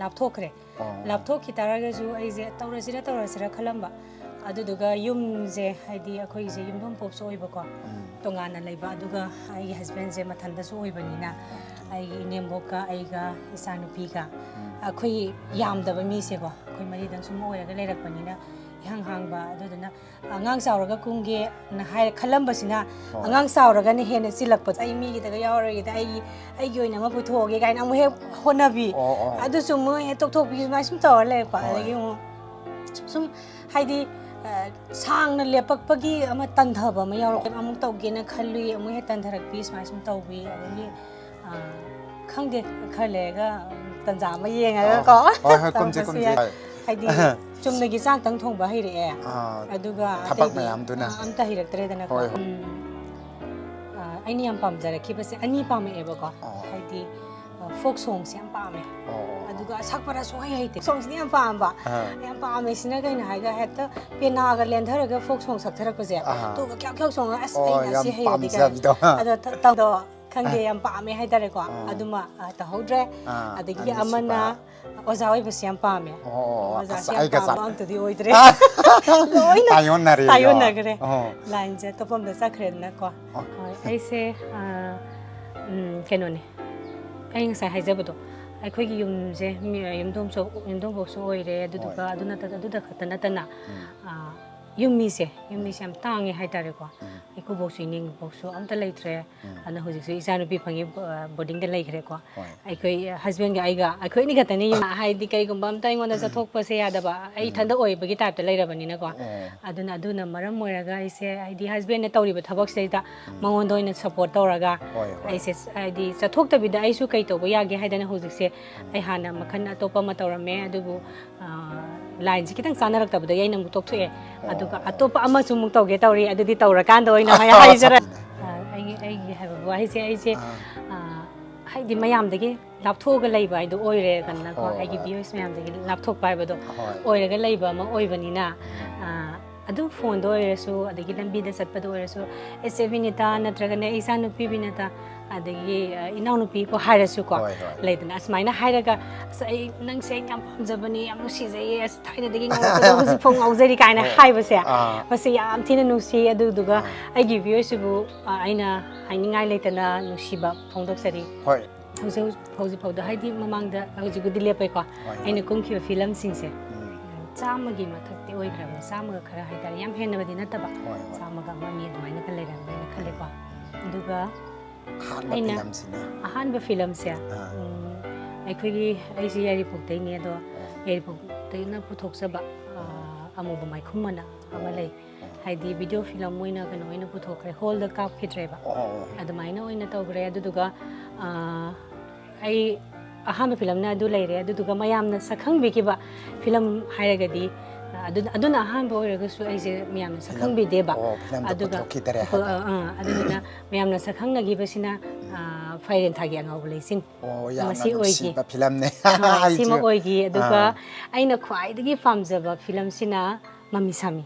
lapthokre lapthokki taragasu aise taurasira khalamba aduduga yumje haidi akhoi je yumdom popso oibako tongana leiba aduga ai husband je mathanda su oibanina ai inemboka aiga isanupiga akhoi yamdaba mi se ko akhoi mari dang sum oiraga leirakpanina hang ba aduduna angang sauraga kungge na hai khalamba sina angang sauraga ne hene silakpa ai mi gi daga yawragi da ai gi oina ma puthoge gaina amu he honabi adu sum he tok bi ma sum tawar le pa agi sum haidi sang na lepakpagi ama tandhaba ma yawro amuk tawge na khalli amu he tandharak bi ma sum tawbi agi khangde khalega tanja ma yenga ko kumje haidi chumnagi sak tang thongba haire aduga thapak mayam duna amta hiraktre ko aini am pamjara kibase ani pame eba ko haidi folk songs yam pame aduga sakpara soy haite songs ni am pamba yam pame sina gaina haiga heta pena ga lendharaga folk song sakthara ko je to ga kyak song as aina si haide ga ado tado khangge yam pame haidare ko aduma ta hodre adagi amana oza oi bas yam pame oza ai ga sa am to di oidre loina tayonare line je topom da sakre na ko ai se kenone ai ngai haijabado akhoi gi yum je yumdom box oire aduduga aduna khatana tana yummi se am tangi haitare ko iko box ning box amta leitre ana hoji se isanu pi phangi boarding de leikhre ko akhoi husband ga aiga akhoi ni gatani haidi kai gum bam tai ngona sathok pa se yadaba ai thanda oi bagi type ta leirabani na ko aduna maram moiraga ise aidi husband ne tawriba thabak se da mangon doina support tawraga aise aidi sathok ta bida aisu kai to yage haidana hoji se ai hana makhan atopa ma tawrame adubu line kitang sanarak tabda yai nang tok thue aduga atopa ama sumuk tawge tawri adudi tawrakan do ina mai haijara ai have bo ai se haidi mayam dagi lapthoga leiba ai do oire kanna ko ai gi viewers mayam dagi lapthok pai ba do oire ga leiba ma oibani na adu phone do oire su adagi lambi da satpa do oire su binita natraga ne isa nu pi binata adagi inau nu pi ko haira su ko leidana asmaina hairaga ai nang se yam pamjabani yam nu si jai as thaina dagi ngau ko husi phong aujari kaina haiba se base yam thina nu si adu duga ai gi viewers bu aina hainingai leitana nu siba phongdok sari hoi hauji phauda haidi mamang da hauji gudi lepai ko aina kumkhiba film sing se chamagi mathakti oigraba chamaga khara haidar yam henna badi nataba chamaga mani dumaina ka leiran baina khale ko duga ahanba film se aikhoi ai si yari puktai ne do yari puktai na puthokchaba amuba mai khumana amalai haidi video film moina kano ina puthokre hall da kap khitreba adumaina oina tawgre aduduga ai ahama film na adu leire aduduga mayamna sakhang bikiba film hairagadi aduna ahamba oiraga su aise miyamna sakhang bi deba aduga aduna miyamna sakhang nagi basina fairen thagi angau leisin masi oigi film ne sima oigi aduga aina khwai dagi famjaba film sina mami sami